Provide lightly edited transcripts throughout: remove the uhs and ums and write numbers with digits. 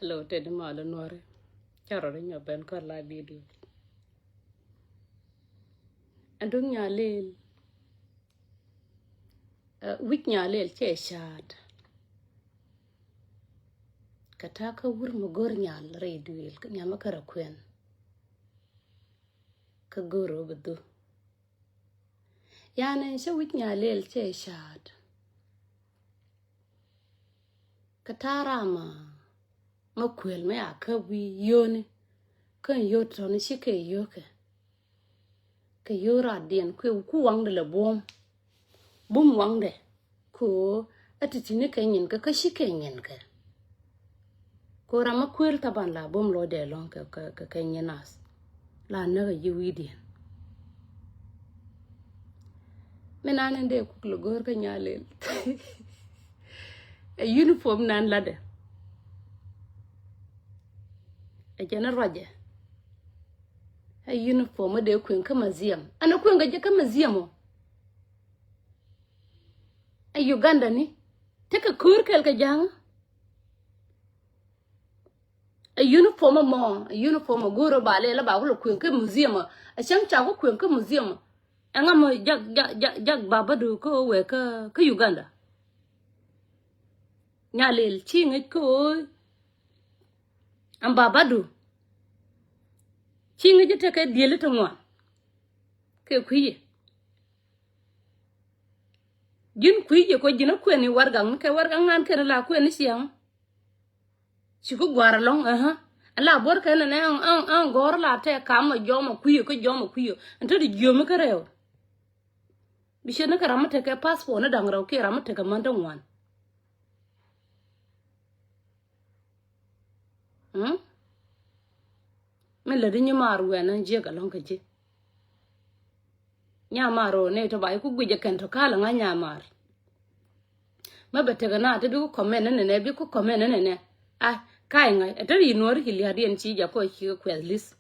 Hello, Teddy Malanore. Charo de nyoben ko la video. Andung nyalel. Wik nyalel che shad. Kataka wur mogor nyal reduil ka nyama kara kwen. Ka goro bedu. Yani sha wik nyalel che shad. Katara ma kwel me akawi yoni. Kan yoto ni shike yoke. Ka yora dien ku wang de la bom. Bum wang de. Ko atitine ka nyin ka shike nyin ka. Ko rama kwel taban la bom lo de long ka nyinas. La naga yiwidien. Menanen de kuklo gor ka nyalel. A uniform nan lade. A jana roje. A uniform de kwen ka museum. Ana kwen ga je ka museum o. A Uganda ni. Teka kur kel ka jang. A uniform mo. A uniform goro ba le la ba ko kwen ka museum. A chang cha ko kwen ka museum. Anga mo jag baba du ko we ka Uganda. Nyalel chi ngi ko am baba du. Chi ngi je ka diele to ngwa. Ke kuyi. Jin kuyi ko jina kweni wargang ke wargang an ke la kweni siang. Chiku gwara long ala bor ka na an gor la te kam joma kuyi ko joma kuyi. Ento di joma ka rew. Bishe na karamata ke passport na dangraw ke ramata ka manda ngwan. Me le di nyamar we na je ga long ka je. Nyamaro ne to bai ku guje kan to kala nga nyamar. Ma bete ga na te bi ku comment ne bi ku comment ne. Ah kai nga e tari nor hili hadien chi ja ko chi ko list.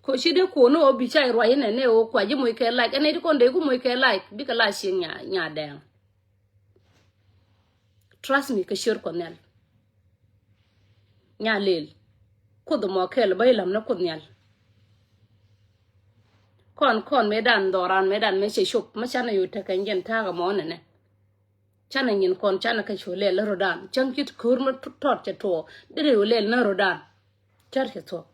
Ko shi de ko no bi chai roi ne o kwa je mo ke like ene di ko de ku mo ke like bi ka la shi nya den. Trust me ka shir ko nel. Nya lel. Ko do mo ke le bai lam na ko nyal. Kon medan doran medan me she shop ma chana yu ta kan gen ta ga mo ne. Chana yin kon chana ka shole la rodan. Chan kit kurma tot che to. Dire ule na rodan. Char che to.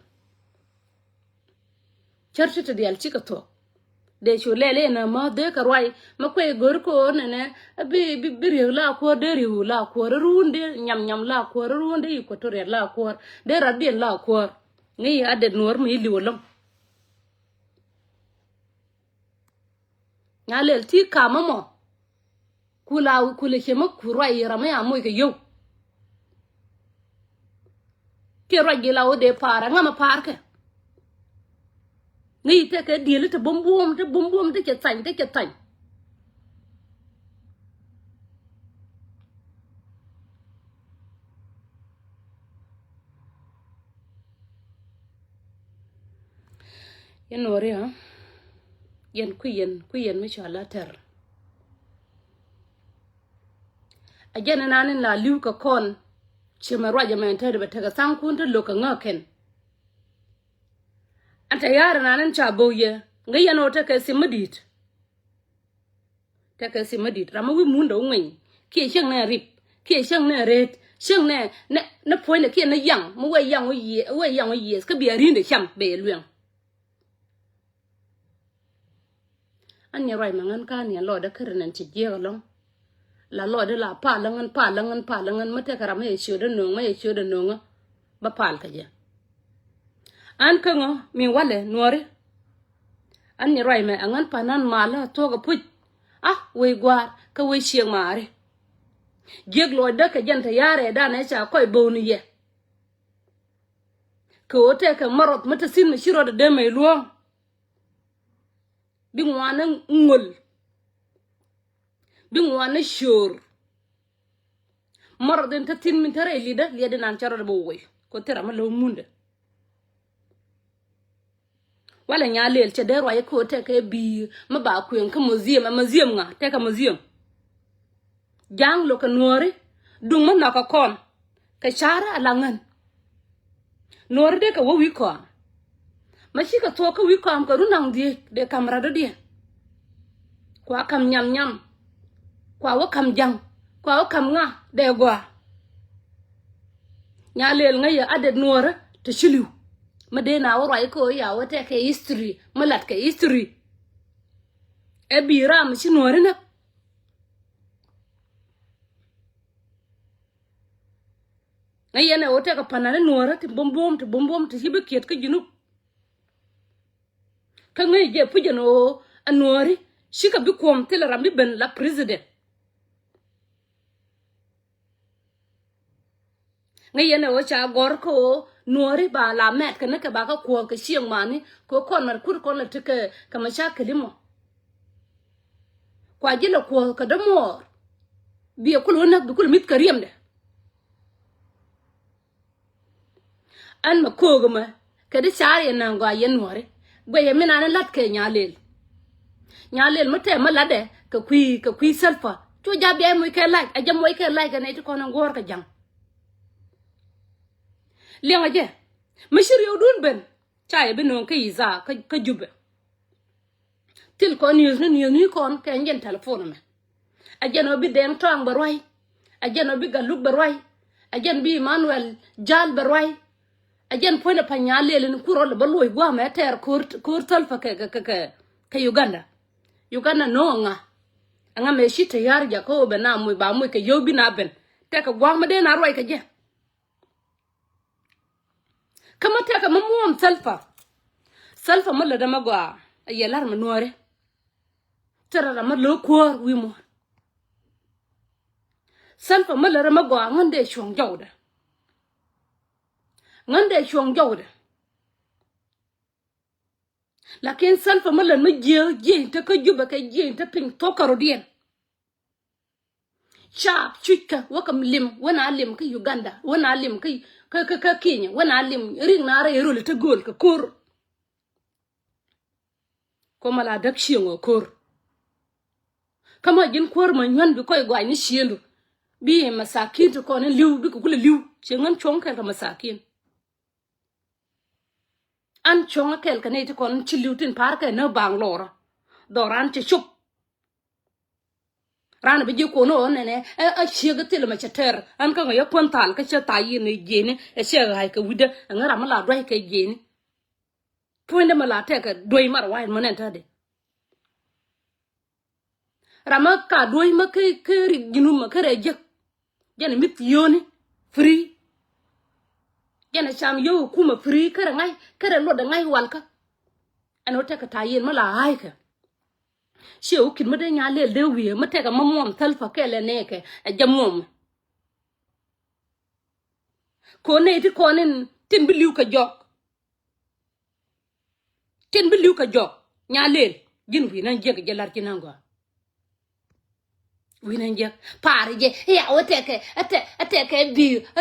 Char che to dial chika to. De shole le na ma de ka rwai ma kwe gor ko ne bi ri la ko de ri la ko runde nyam la ko runde ko to re la ko de rabien la ko. Ngi ade nuor mi liwolom. Nyalel ti kama mo. Kula chema kurwa irama ya mo ke yo. Ke rogi la o de para ngama parke. Ni te ke diele te bombom te ke tsan. Yen ore ha. Yen kuyen me chala ter. Ajana nanin la liu ka kon chema roja men tere betega sankun te loka ngaken. Anta yara nanin cha boye ngayen o te ke simadit. Te ke simadit rama wi munda ngwen. Ki sheng na rip, ki sheng na red, sheng na point ke na yang, mo we yang o ye ska bi arinde cham be lwen. Anya roi mangan ka ni lo da kernen chi je long. La lo de la pa langan mate karam he shu de nonga ba pal ka je. An ka ngo mi wale nuore. An ni roi me angan panan mala to ga puj. Ah we gwar ka we shieng mare. Jeg lo da ka janta yare da na cha koi boni ye. Ko te ka marot mata sin mi shiro de me luo. Bi ngwana ngol. Bi ngwana shur. Marot den ta tin min tare lida liade nan charo de bo we. Ko tera ma lo munda. Wala nyalel che de roye ko te ka bi ma ba kwen ka museum nga te ka museum. Jang lo ka nuore dung ma na ka kon ka shara alangan nor de ka wo wi ko ma shi ka to ka wi ko am ka runang de kamera de kwa kam nyam nyam kwa wo kam jang kwa wo kam nga de gwa nya lel nga ya adet nor te shiliu ma de na wo rai ko ya wo te ke history ma lat ke history e bi ram shi nor na nga yene wo te ka panane nor te bombom te hibe kiet ka jinu ka ngai je pujano anori shika bi kom tele rambi ben la president nga yene wo cha gor ko nori ba la met ka naka ba ka ko ka shiang mani ko kon mar kur kon la tike ka ma sha kelimo kwa jila ko ka da mor bi ko lo nak du ko mit kariyam de an ma ko gama ka da share nan gwa yen nori gwe ye mina na lat ke nyalel mate malade ka kwi selfa to jabe mo ke like a jam mo ke like ne to kono ngor ka jang lenga je mashir yo dun ben chaye be non ka iza ka jube til ko ni kon ke ngen telephone me a jeno bi den tong barwai a jeno bi galuk barwai a jen bi Manuel jal barwai a jen pone pa nyalel ni kuro le baloi gwa me ter kur selfa ke Uganda no nga me shi tayar ja ko be na mu ba mu ke yobi na ben te ka gwa ma de na roi ka je kama te ka mamuam salfa mala da magwa yelar ma nore tara ma lo ko wi mo salfa mala da magwa ngande shong jawda lakin salfa malan ma je ta ka juba ka je ta pin to karodien sharp chika wakam lim wana lim ka Uganda wana lim ka Kenya wana lim ring na re role ta gol ka kor ko mala dak shiengo kor kama jin kor ma nyan bi koy gwa ni shiendu bi masakin to ko ne liu bi ko kula liu shengan chong ka masakin an chonga kel kane ti kon chilutin parke no bang loro doran ti chup ran bi ko no ne a chiga til ma chater an ka yo pontal ka cha tayi ne jeni e che hay ka wida ngara mala doi ka jeni poinde mala te ka doi mar wai manen ta de rama ka doi ma ke ri ginu ma kare je jeni mit yoni free jana cham yo kuma free kare lo da ngai walka ano te ka tayin mala hay ka sheu kin made nya le de wi ma te ka mamom talfa kele ne ke a jamom ko ne ti ko nin tin bi liu ka jok nya le jin wi nan je ka jalar ki nango wi nan je pare je ya o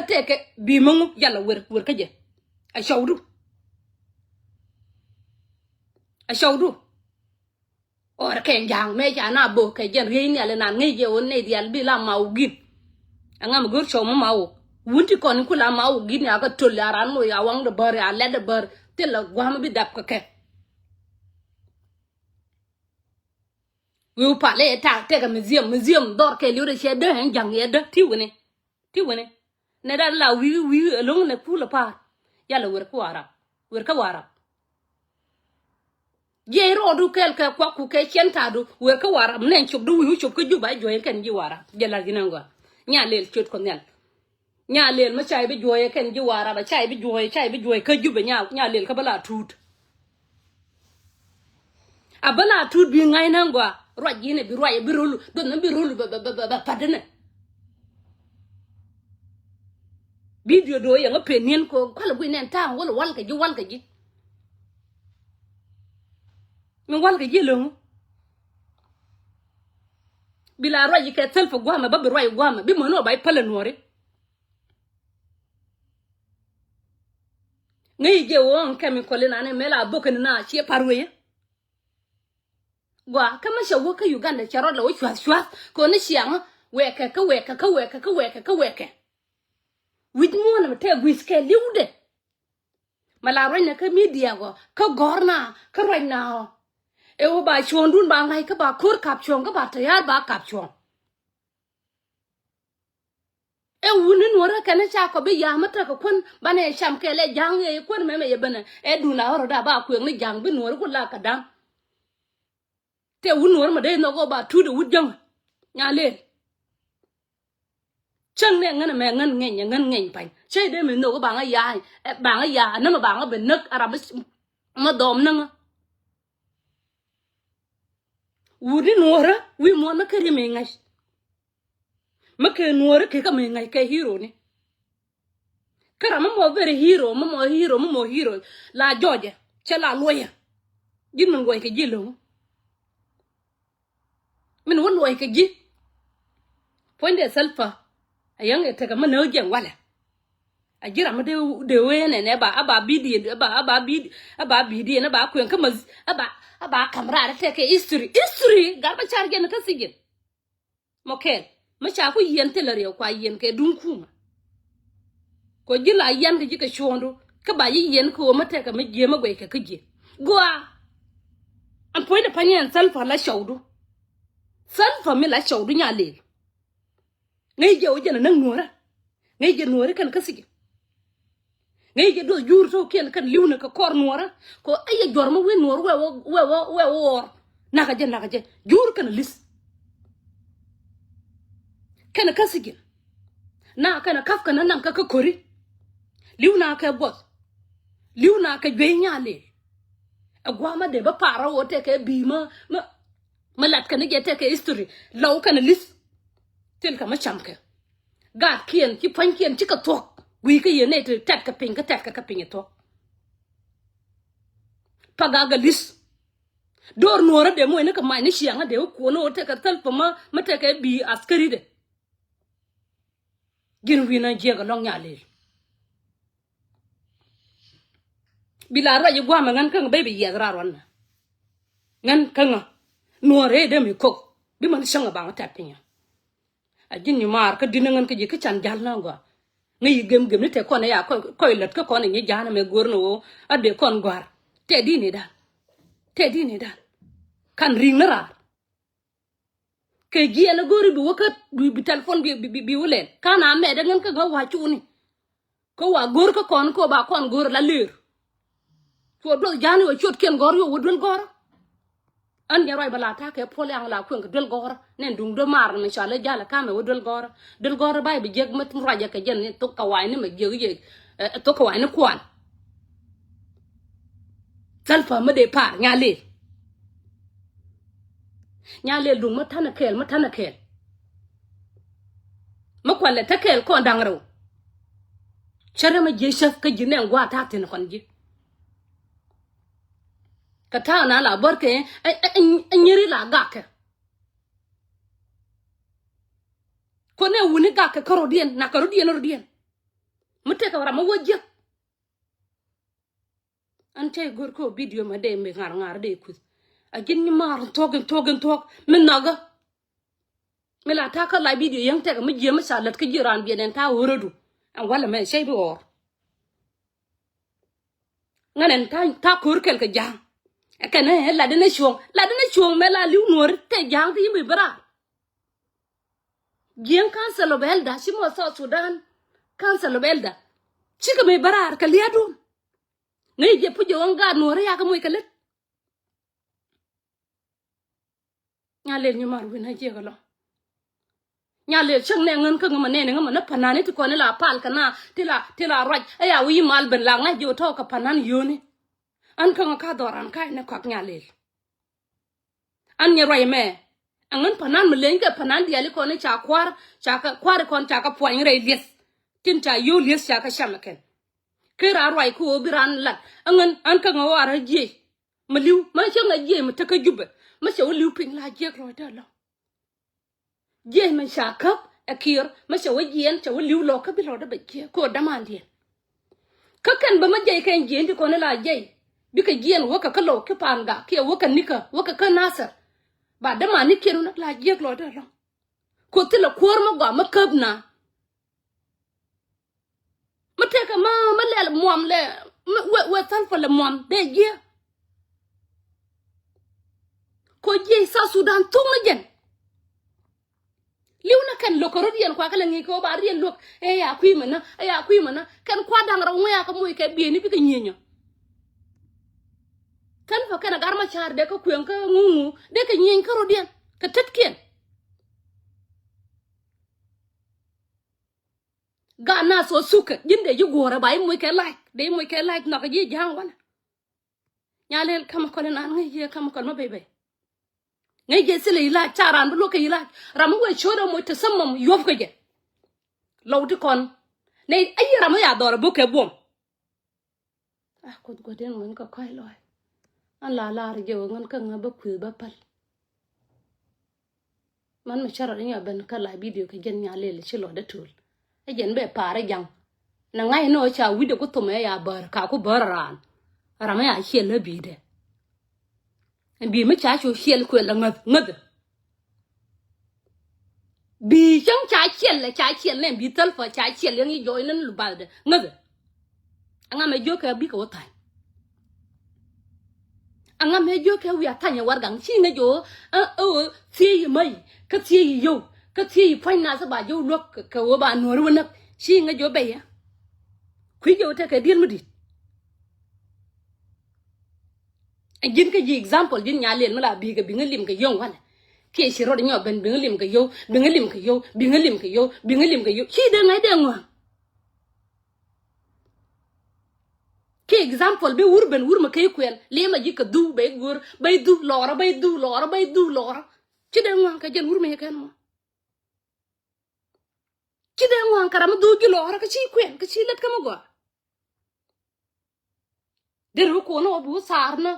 te ke bi mungu yalla wer ka je a shawdu or ken jang me ja na bo ke jen ri ni ale nan ngi je on ne dial bi la mau gin angam gur show ma mau wunti kon kula mau gin ya ka tol yaran mo ya wang de bar ya le de bar te la gwam bi dap ka ke wi pa le ta te ka museum dor ke liu de che de hen jang ye de ti wone ne da la wi long ne kula pa ya la wer ka wara je ro du kel ka kwa ku ke chenta du wer ka wara mnen chop du wi chop ka ju ba joye ken ji wara jala ginangwa nya lel chot ko nel nya lel ma chai bi joye ken ji wara ba chai bi joye ka ju ba nya lel ka bala tut abala tut bi ngai nangwa ro ji ne bi ro ye bi rulu don na bi rulu ba padene video do ya ngape nien ko kwala bu nen ta wal ka ji min walga yelong bila royi ke telfo gwama ba bi royi gwama bi mono bay pala nore ngai je won kami kolina ne mela bokan na chi parwe gwa kama shawo ka Uganda charo la wo shwa ko ne shiang weke wit mo na te wiske liude mala roi na ka media go ka gorna ka roi na e wo ba chon dun ba ngai ka ba kur kap chon ka ba ta yar ba kap chon e wuni nora kana cha ko be ya mata ko kun bane sham ke le jang e kun me ye bana e du na horo da ba ku ni jang bi nora ko la ka dam te wuni nora ma de no go ba tu de wujang nya le chân nè ngân mẹ ngân ngành phải chơi đây mình nấu cái bảng ấy ya nó mà bảng ở bên nước Arab mà đom nâng udi nuora wi mo na kari me ngai ma ke nuora ke ka me ngai ke hero ni kara ma mo very hero mo hero la George che la loya gin man goy ke jilo min won loy ke ji fonde selfa ayang e tega mana ujang wala ajira ma de we ne ba bidi aba bidi na ba kwen kama aba kamera te ke history garba charge na kasigin mokel ma cha ku yen telere kwa yen ke dun kuma ko jila yen ke jika shondo ka ba yen ko ma te ka ma je ma gwe ke kije goa an point de panyen salfa la shaudu salfa mi la shaudu nya le ngay je o jena nang nuora ngay je nuora kan kasigi ngay je do jur to ken kan liwna ka kor nuora ko ay jorma we nuor we wor naka je jur kan lis kan kasigi na kan kaf kan nan ka kori liwna ka bot liwna ka be nyale agwama de ba para o te ke bi ma lat kan je te ke history law kan lis tel ka ma chamke gat kien ki pan kien ci ka tok wi ka yene te tat ka pin to pagaga lis dor nora de moy ne ka may ne shianga de ko no te ka tal pa ma te ka bi askari de gin wi na je ga long nyale bila ra ye gwa ma ngan kan be be ye ra ron ngan kan nore de mi ko bi man shanga ba ta pinya ajin ni mar ka dinangan ka je ka chan jal na go ngi gem ni te kon ya ko lat ka kon ni jana me gorno ade kon gwar te di ni da kan ring na ra ke gi na gori bi wakat bi telephone bi wulen kana me da ngan ka go wa chuni ko wa gor ka kon ko ba kon gor la lir ko do jani wa chot ken gor yo wudul gor an ya roy bala ta ke pole ang la kwen dul gor nen dung do mar ma sha Allah jala kame wo dul gor bay bi jeg mat raja ke jen to ka way ni ma jeg to ka way ni kwan salfa ma de par nya le dung ma thana kel ma kwan le ta kel ko dangro chere ma je chef ka jinen gwa ta tin kon ji kata na la borke nyiri la gake kone wuni gake karodien na karodien mute ka wara ma wajja ante gor ko video ma de me ngar de ku agin ni mar togen min naga me la ta ka la video yang te ka ma je ma salat ka jiran bienen ta worodu an wala me sey bi or nganen ta kur kel ka jang kana la dana chuong me la liu nuor te jang ti mi bra gien kansalo belda si mo so Sudan kansalo belda chika me barar ka liadu ngai je pu jonga nuor ya ka moy kalet nyale ni mar wina je galo nyale chang ne ngan ka ngama ne ngama na panani ti ko ne la pal kana ti la raj aya wi mal ben la ngai jo to ka panan yoni an kan ka doran kai na kwak nyale an nya roi me angan panan mlenga panan diali ko ne cha kwar kon cha ka poin re lies tin cha yo lies cha ka shamaken kera roi ko biran lat angan an kan wara je maliu ma changa je mu ta ka jubbe ma cha liu pin la je ro da lo je ma cha ka akir ma cha yen cha liu lo ka bi lo da be je ko da man dien ka kan ba ma je kan je ndi ko ne la je bika gien waka kalo ke panga ke waka nika waka kanasa ba da mani kenu na la jeg lo da lo ko tila kor mo ga makabna ka ma le mom le we tan fa le mom de ye ko je sa Sudan tung na jen liw na kan lo ko rodien kwa kala ngi ko ba rien lo e ya kwi mana kan kwa dang ra ngoya ka moy ka bi ni bi ka nyenya kan fa kana garma char de ko kwen ka ngungu de ka nyen ka rodien ka tetken gana so suka jinde ju gora bay moy ka like no ka ji jang wala nyalel kam ko nan ngi je kam ko ma bebe ngay ge sile ila charan bu lo ka ila ram we chodo mo te samam yof ko je lawdi kon ne ay ram ya dor bu ke bom ko den ngon ko koy loy an la je ngon ka nga ba ku ba pal man ma chara nya ben ka la video ka jen nya lele ci lo da tul e jen be pare jang na ngay no cha wi de ko to me ya bar ka ko bar ran ram ya che le bi de bi me cha chu hiel ko la ngad bi chang cha hiel le bi tal fa cha hiel yang yo nan lu balde ngad anga me jo ka bi ko tai anga me jo ka wi atanya war gang chi nga jo ti mai ka ti yo ka ti fa na sa ba jo lok ka wo ba no ru na chi nga jo be ya ku jo ta ka dir mu di jin ka ji example jin nya len mala bi ga bi ngalim ka yong wala ke shi ro de nyo ben bi ngalim ka yo chi de ngai de ngwa ke example be urban ur ma kay kwen le ma ji ka du bay du lora chi de ngwa ka jen ur me kan mo chi de ngwa karam du gi lora ka chi kwen ka chi let ka mo go der ko no bu sarna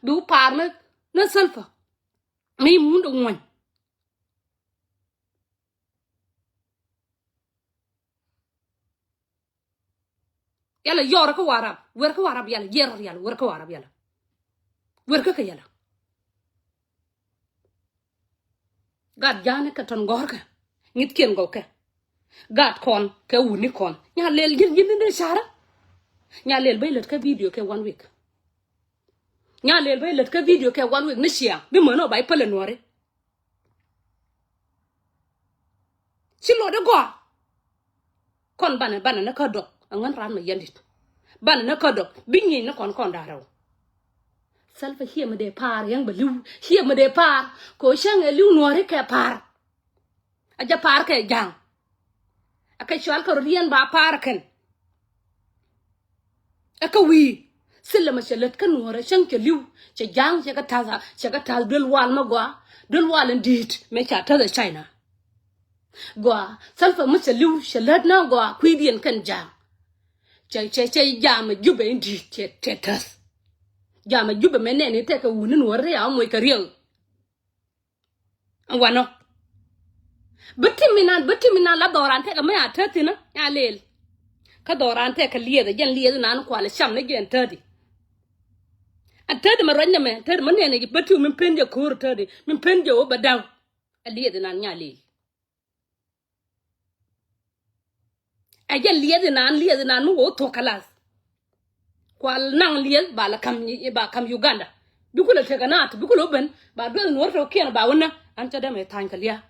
bu parna na salfa mi mundo ngwan yalla yora ko warab wer ko warab yalla yalla wer ko warab yalla wer ka yalla gad jane ka ton gorka ngit ken go ka gad kon ka wuni kon nya lel gin de shara nya lel bay let ka video ke 1 week nya lel bay let ka video ke 1 week ni sia bi mo no bay pele nore ci lo de go kon bana na ka dok angan ran ma yandit bana na ka dok binyi na kon daraw salfa hiya ma de par yang ba liw hiya ma de par ko shang liw nore ke par aja par ke jang akai shwal ko rien ba par ken aka wi silla ma shalat kan nore shang ke liw che jang che ka taza dul wal ma gwa dul wal ndit me cha ta da china gwa salfa ma liw shalat na gwa kwidien kan jang che jama jube ndi che tas jama jube menene te ka wunin warre ya moy ka riel wano bitiminan la doran te ka ma tatina ya lel ka doran te ka liede jen liede nan kwala sham ne gen tadi atadi ma ranya me tadi manene gi batu min penje kur tadi min penje o badaw liede nan nya lel ajen liede nan mu to kalas kwal nang liel ba kam Uganda bikula teganat bikula ben ba do no to ken ba wona anta da me tan kalia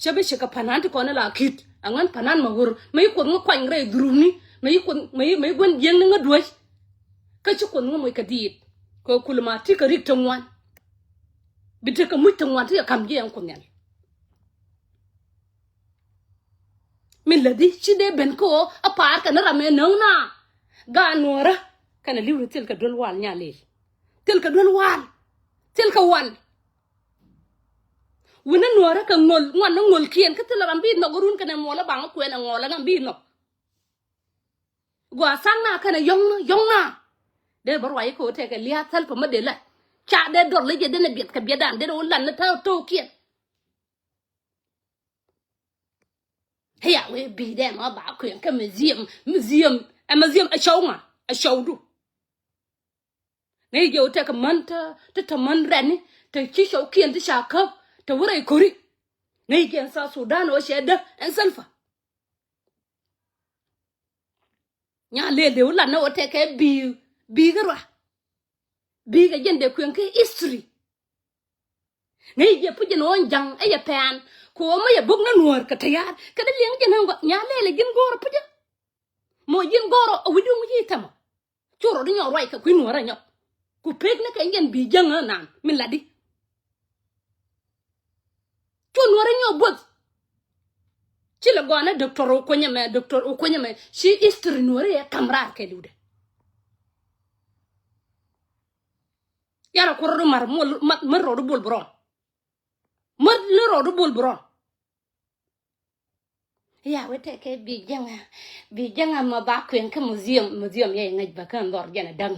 shabe shika pananti ko na la kit angan panan ma hur mai ko ngo kwang re drumni mai gon jeng nga duoj ka ci ko ngo moy kadit ko kulma ti ka rik tamwan bite ka muj tamwan ti kam je an ko nyal min ladi ci de ben ko a par ka na rame nona ga nora kana liwru tel ka dol wal nyalel tel ka dol wal tel ka wal wona nora ka ngol kien ka tel rambi no gorun kana mola bang ko na ngola ngambi no gwa sangna kana yongna de barwai ko te ka liya tal pa madela cha de dor le je de na biet ka biedan de on lan na ta to kien heya we bi de ma ba ko ka museum a shawma a shawdu ne je te ka manta ta man rani ta ki shaw kien ta shaka ta wurai kori ne je sa Sudan o sheda en salfa nya le de la no te ke bi ga bi ga jende kwen ke history ngai je pu jeno jang e ya pan ko mo ya bug na nuor ka tayar ka de leng jeno nya le gin goro pu ja mo gin goro o widu mu yitama choro di nyo roi ka kwen nuora nyo ku pek na ka ngen bi jang na min ladi to nuora nyo bot chila gona doctor o konya me shi history nuora ya kamrar ke lude yara ko ro mar mo ro do bol bron mar le ro do bol bron ya wete ke bi janga ma ba kwen ka museum ye ngaj ba kan dor jana dang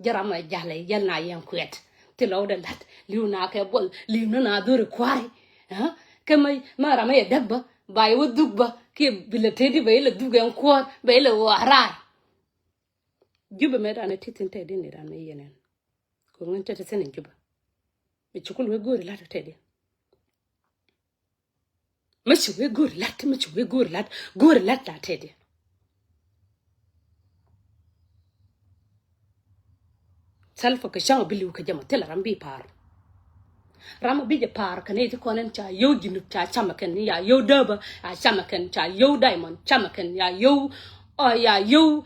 jara ma jale yal na yan kwet ti lo de lat liu na ke bol liu na dur kwai ha ke mai mara ma ye dabba ba ye dugba ke bilete di ba ile dugan ko ba ile wara juba me dana titin te din ran me yenen ko ngun tete senen juba mi chukul we gori lat te din machi we gori lat ta te din salfa ka shang biliu ka jama tela rambi par rama bije par ka ne ti konen cha yo ginu cha chamakan ya yo daba a chamakan cha yo diamond chamakan ya yo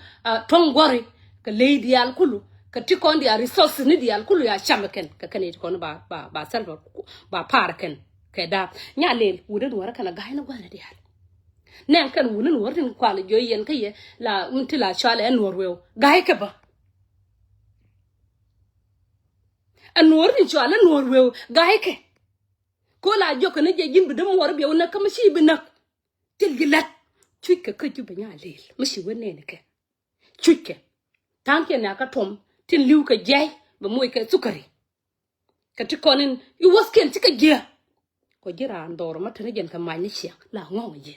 tongori ka lady al kulu ka ti kon dia resource ni dia al kulu ya chamakan ka kane ti kon ba salfa ba par kan ka da nya lel wudan wara kana ga ina gwana dia nen kan wunan warin kwala joyen ka ye la untila chala en warwew ga ka ba anor ni chala norwew gaike ko la joko ne je jimbi dum wor bi wona kam shi bi nak til gilat chuike ka ju banya lel mishi wone ne ke chuike tanke na ka tom tin liu ka jay ba moy ka sukari ka ti konin I wasken ti ka je ko jira ndor ma tane jen ka mani shi la ngoma je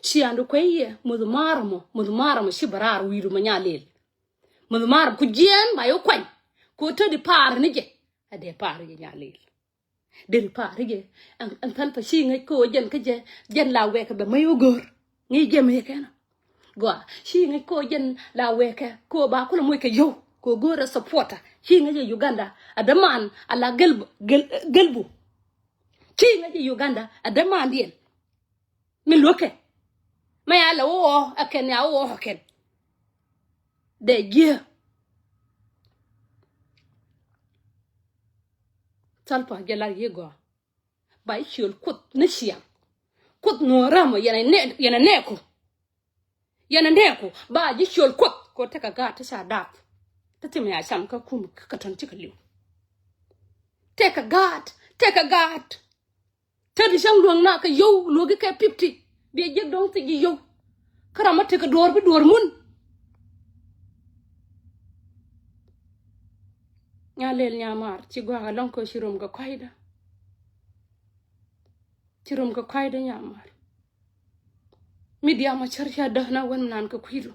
shi andu kweye mudumaramo shi barar wiru manyalel mudumar ku jien ba yo kwan ko to di par ni je ade par ye nyalel de par ye an tan fa shi ngai ko jen ka je jen la we ka be mayo gor ngi je me kana go shi ngai ko jen la we ka ko ba ko moy ka yo ko gora supporter shi ngai je Uganda adaman ala gelbu shi ngai je Uganda adaman dien mi loke maya la wo aken ya wo aken de je talpa gelar yego ba ishul kut nishiya kut no ramo yana neko ba ji shul kut ko taka ga ta sha dat ta tim ya sham ka kum ka ton tika liu take a god ta di shang luang na ka yo logi ka 50 bi jeg dong ti yo karama te ka dor bi dor mun nyalel nyamar ci gwa lon ko shirum ga kwaida nyamar media ma charya dahna won nan ka kwidu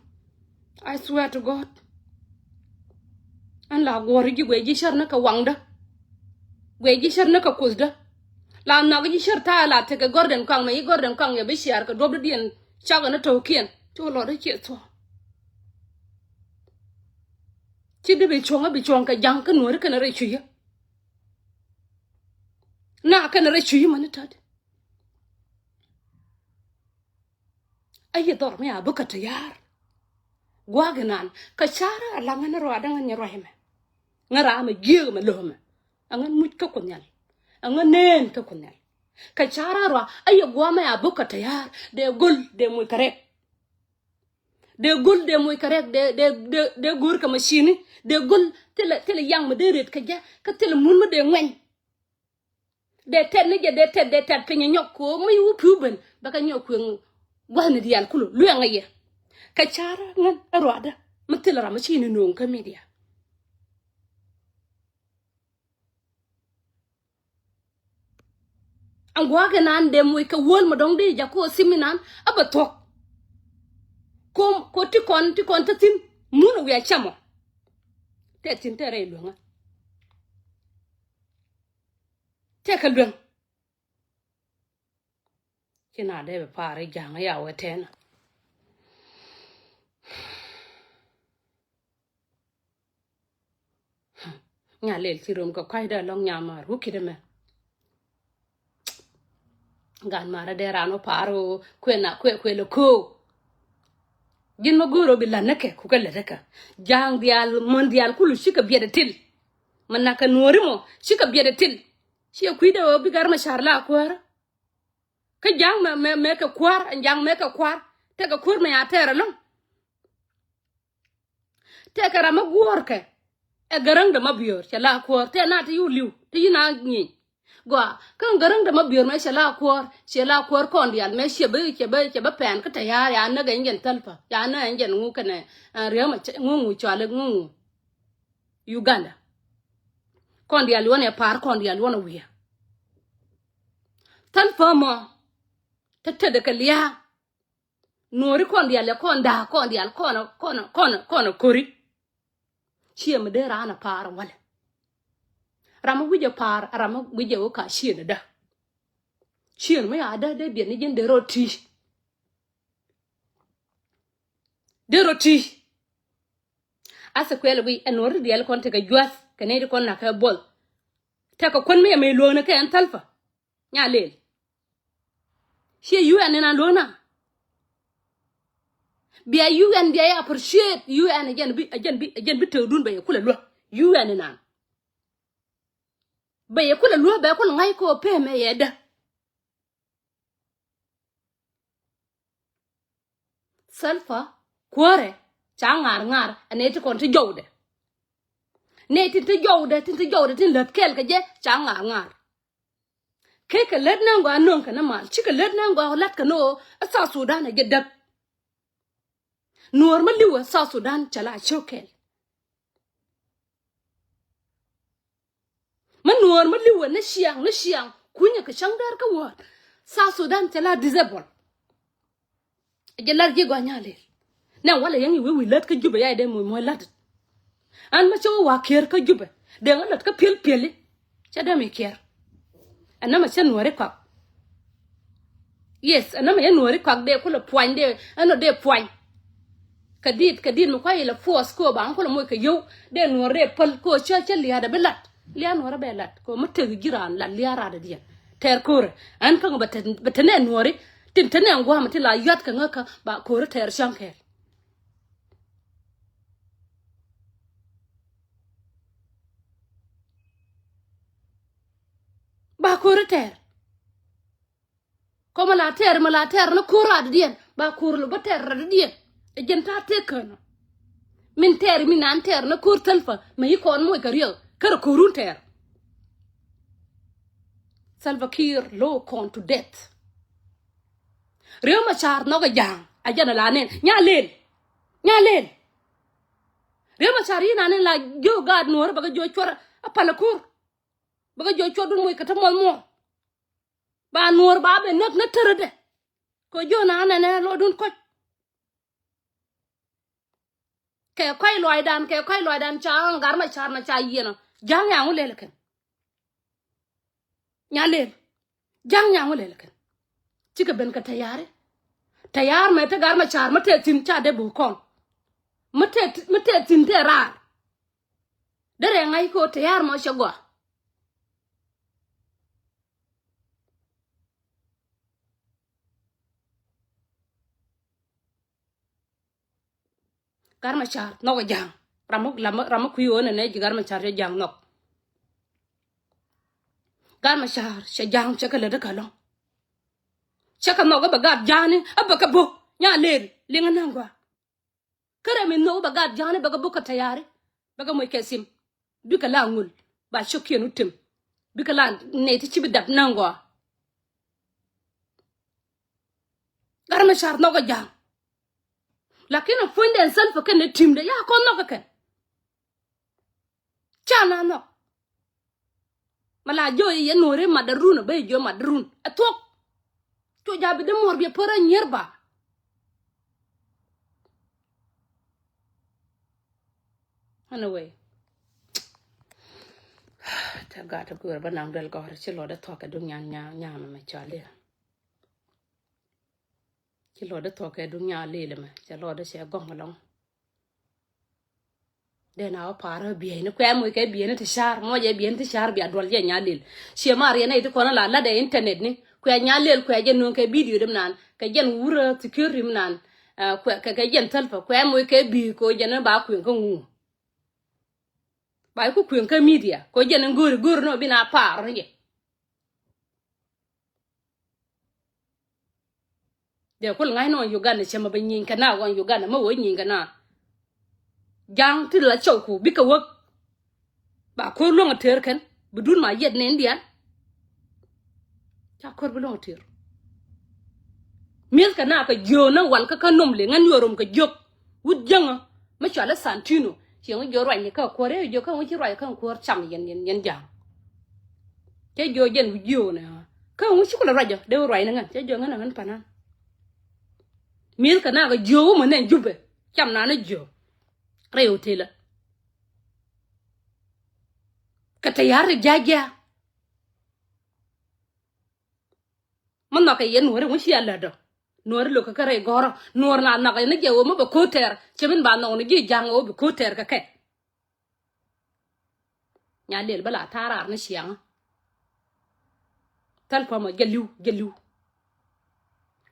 I swear to God an la gori gi gwe ji shar na ka wangda gwe ji shar na ka kusda la na gi shar ta la te ka gorden kang ya bi shar ka dobdo dien chaga na tokien to lo da ke to ci de bi chonga ka jang ka nuor ka na re chuya na ka na re chuya man ta ay dor me abuka ta yar gwagnan ka chara la ngana ro adanga nyaro heme ngara ma gier ma lohme angan mut ka kunyal angan nen ka kunyal ka chara ro ay gwa me abuka ta yar de gol de muy karek de gur ka machine de gol tele yang ma de ret ka ja ka tele mun ma de ngwen de ted ne je de ted pe nyok ko mu yu puben baka nyok ko gwana dial kulu luanga ye ka chara ngan roda ma tele ra machine no ka media angwa ga nan de muy ka wol ma dong de ja ko siminan abatok ko ti kon ta tin mun wi a chamo te tin tere luanga te ka lwen kina de pare jang ya weten nya lel ci rom ko kayda long nyama ruki de me gan mara de rano paro kwena kwe lo ko gin ma goro bi la nake ku kala daka jang dial mondial kulu shika biede til manaka nori mo shika biede til shi kuido bi gar ma sharla kwar ka jang me ka kwar jang me ka kwar te ka kur me ya tere long te ka rama gwor ke e garang da mabiyor chala kwar te na te yu liu te yina nyi gwa kan garang da mabiyor me chala kwar kon dial me chebe pen ka te ya na ga ingen talpa ya na ingen ngu kana riya ma ngu chale ngu Uganda kon dial wona par kon dial wona wiya talpa mo te de ka liya nori kon dial kon da kon dial kono kori chia me de rana par wala rama wije par rama wije o ka shien da shien me ada de bien ni de roti asa kwele bi enori dial kon te ka juas kane kon na ka bol te ka kon me lo na ka en talfa nya lel she UN na lo na bia UN bia ya appreciate UN again bi te dun ba kula lo UN na ba kula lo ba kula ngai ko pe me yeda salfa kwore cha ngar ane te kon te jowde ne tin te jowde tin let kel ka je cha ngar ke ka let na ngwa non ka na mal chi ka let na ngwa lat ka no sa Sudan ge dak normally wa sa Sudan chala chokel man normally wa na shiang kunya ka shangdar ka wa sa Sudan chala disable ge lar ge gwa nyale na wala yangi we lat ka juba ya de mo lat an ma cho wa ker ka juba de lat ka pel cha da me ker anama cha nuore kwa yes anama ya nuore kwa de kula point de ano de point kadid mo kwa ila force ko ba ko mo ka yo de nuore pal ko cha liya da belat liya nuore belat ko mate giran la liya ra da dia ter kore an kan batane nuore tin tane ngwa mate la yat ka ngaka ba kore ter shankel ba kore ter ko mala ter no kora da dia ba kurlo ba ter da dia e jenta te kana min ter min an ter na kur talfa mai kon moy kariyo kar kurun ter Salva Kiir low con to death rew ma char no ga jang ajana la nen nya lel rew ma char ina nen la jo gad nor baga jo chora apala kur baga jo chodun moy kata mol mo ba nor ba be nak na terede ko jo na ne lo dun ko ke koy loy dan cha ngar ma char na cha yena jang ya ngule leken nya lel jang ya ngule leken chika ben ka tayar me te gar ma char ma te tin cha de bu kon ma te tin te ra dere ngai ko tayar ma shagwa gar ma char no ga jang ramu kuyo ne gar ma char jang no gar ma char she jang che ka le de kalon chaka no ga bagat jani abaka bo nya ler linga nangwa kare min no bagat jani baga buka tayari baga moy kesim bika la ngul ba shokienu tim bika la ne ti cibi dab nangwa garma shar no ga jang lakini funde en self ken tim de ya ko no ga ken chana no mala jo ye nore madaruna be jo madarun atok to jabi de mor bi pora nyerba anyway gata gura banang del gor ci lo da toka du nya ma chale ci lo da toka du nya le ma ci lo da se gong long de na para bi ne kwa mo ke bi ne te shar mo je bi ne te shar bi adwal je nya le ci maria ne te kona la de internet ni kwa nya le kwa je non ke video dem nan ka jen wura security nan kwa ka jen talfa kwa mo ke bi ko je ne ba ku ko ngu ba ku ka media ko je ne gur no bi na par ye de kul ngai no Uganda chema ba nyin kana wan Uganda ma wo nyin kana jang ti la chou ku bi ka wok ba ko lo ngater ken budun ma yet ne ndian cha ko bu lo ngater mil kana ka jona wal ka nom le ngan yorom ka jok wut janga ma chala santino chi ngo jo roi ne ka ko re jo ka ngo chi roi ka ko cham yen jang che jo jen wu jo ne ka ngo chi ko la rajo de roi ne ngan che jo ngan panan mil kana ga jo mo ne jube cham na ne jo reo tela ka tayar jaja man no ka yen wore mo shi alla do nor lo ka re goro nor na ka ne je wo mo ba ko ter chemin ba no ne je jang o ba ko ter ka ke nya lel bala tarar ne shiang tal pa mo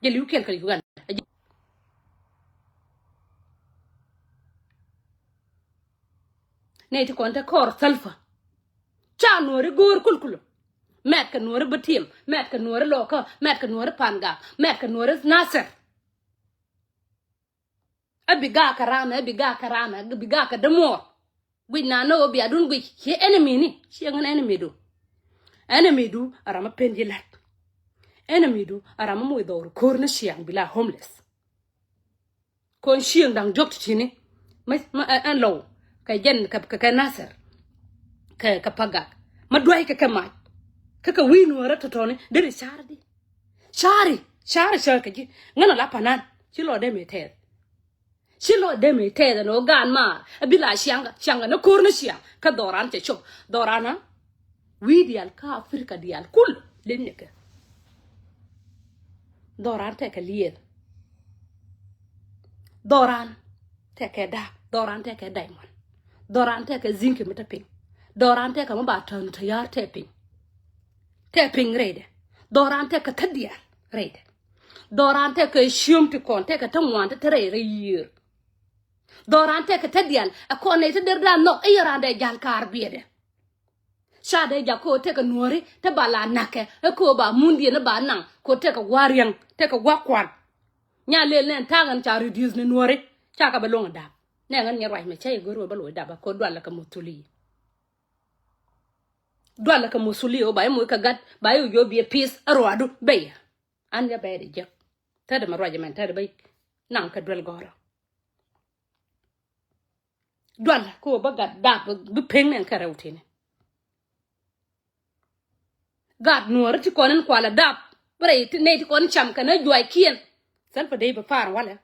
gelu kel ka yugan ne ti kon ta kor salfa cha nori gor kulkulo met ka nori batim met ka nori loka met ka nori panga met ka nori nasser abiga ka demo gwi na no bi adun gwi he enemy ni she ngan enemy do arama pendilat enemy do arama mo dor kor na shiang bila homeless kon shiang dang jok chini ma an low ka jen ka nasser ka paga ma doy ka ma ka winu ra totone de shari ka ji ngana la panan chilo de me te no gan ma bila shanga no korna shiang ka doran te chop dorana widial ka afrika dial kul lenne ka doran te ka lier doran te ka da doran te ka diamond doran te ka zinc meta ping doran te ka ma ba tan tayar te ping rede doran te ka tadia rede doran te ka shum ti kon te ka tamwan te re yir doran te ka tadian a kon ne te der da no irande jal kar biede shade ja ko te ka nuori te bala nake e ko ba mundi ne ba nan ko te ka wariang te ka gwakwan nya le nen tangan cha reduce ne nuori cha ka balong da ne ngan nya rai me chay goro balo da ba ko dwala ka mutuli o ba mo ka gat ba yo bi peace arwadu be an ya be de je ta de ma raja men ta de bay nan ka dwal goro dwala ko ba gat da bu peng nen ka rawtine gad nuor ti konen kwala dap bre ti ne ti kon cham kana joy kien sal pa dei ba far wala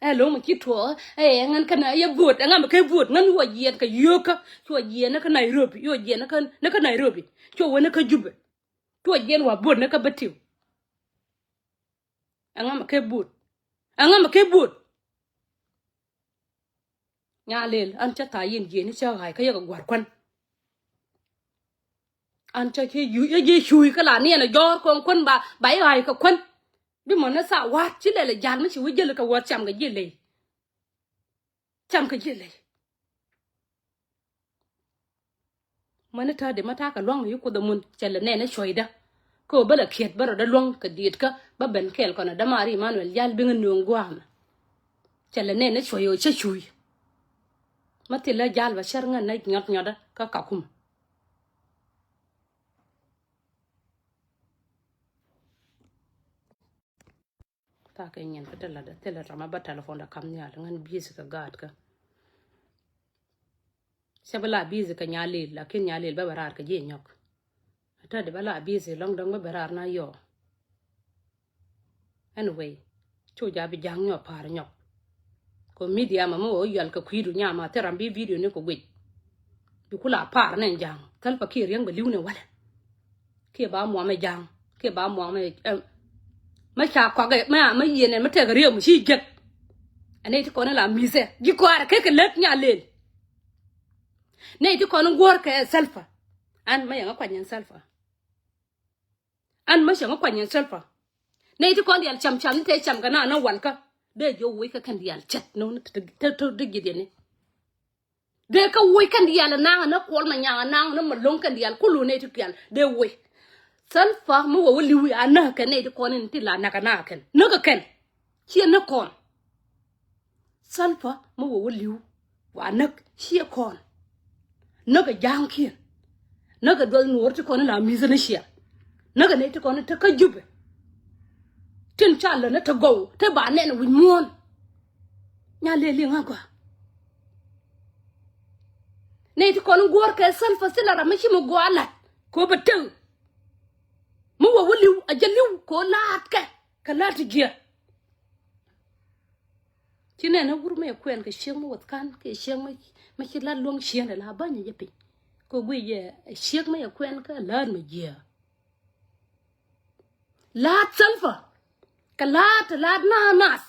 lo mo ki to ngan kana ya bot ngam ke bot ngan wo yen ka yoka to yen ka Nairobi yo yen ka Nairobi to wona ka jube to yen wa bot na ka batiu ngam ke bot nya lel an cha ta yin je ni cha gai ka ya gwar kwan an cha ke yu ye shui ka la ne na jor kon kon ba bai gai ka kwan bi mo na sa wat chi le jan ma chi wi jele ka wat cham ga jele mana ta de mata ka long yu ko da mun chele ne na shoida ko bala khiet bara da long ka dit ka ba ben kel ko na da mari manuel jal bi ngan nong gwam chele ne na shoyo cha shui matila jal ba shar ngan na nyot ka kum ta ka nyen ka dala da tele rama ba telefon da kam nya ngan bizi ka gad ka sabala bizi ka nyale lakin nyale ba barar ka je nyok ta de bala bizi long dong ba barar na yo anyway chu ja bi jang nyo par nyok ko media ma mo yal ka kwidu nya ma teram bi video ni ko gwe bi kula par nen jang Salva Kiir yang beliu ne wala ke ba mo me jang ke ba mo me ma cha kwa ga ma yene ma te ga riyo mu shi get ane ti kona la mise gi kwara ke let nya lel ne ti kona gor ke Salva an ma yang kwa nyen Salva an ma shanga kwa nyen Salva ne ti kona yal cham cham te cham ga na wal ka de jo wi ka kan yal chat no to de gi ne de ka wi kan yal na kol ma nya na ma long kan yal kulu ne ti yal de wi Salva mu wo liwi ana ka ne ti kona ti la na ka na kan no ka kan chi na kon Salva mu wo liu wa nak chi kon no ka jang kien no ka do nuor ti kona la mi zana shi no ka ne ti kona ta ka jube tin chala na ta go ta ba ne na wi mon nya le nga kwa ne ti kona gor ka Salva sila ra ma shi mu go ala ko ba tu mu wo liu a jaliu ko lat ka lat gia chine na wur me kwen ke sheng mo kan ke sheng ma chi la long sheng la ba nya pe ko gwe ye sheng me kwen ka la ma gia la Salva ka la na nas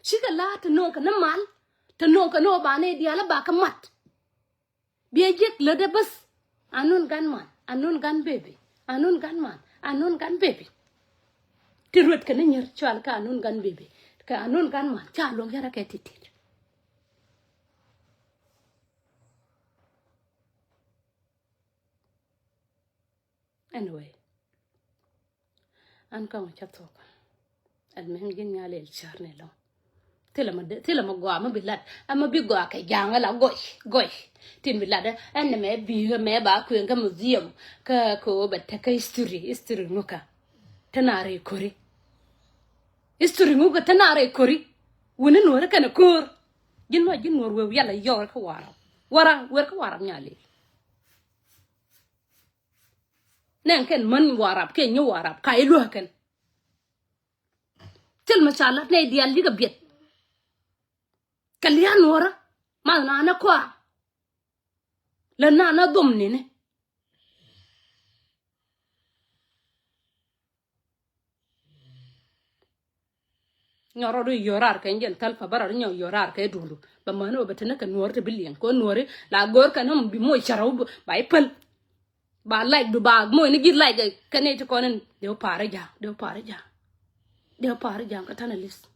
shi ka la ta no ka na mal ta no ka no ba ne dia la ba ka mat bi jek le de bas anun gan man anun gan baby anun gan man anun gan baby ti ruet ka ne nyer chwal ka anun gan baby ka anun gan man cha long yara ke titit anyway an ka cha to al mehem gin ya le char ne lo tela ma gwa ma bilat ama bi gwa ka janga la goy tin bilat an me bi me ba ku nga museum ka ko ba ta ka history nuka tanare kori history nuka tanare kori wona no ra kana kor jin no we yalla yor ka wer ka wara nyale nen ken man warab ke nyu warab ka ilu ken tel masala ne dial liga biet kalian wara ma na kwa la na dom ni ne nyoro do yorar ka ngel talfa barar nyo yorar ka dundu ba mano ba tana ka nuor te billion ko nuore la gor ka nam bi moy charaw ba ipal ba like du ba moy ni gid like ka ne to konen de pare ja ka tana list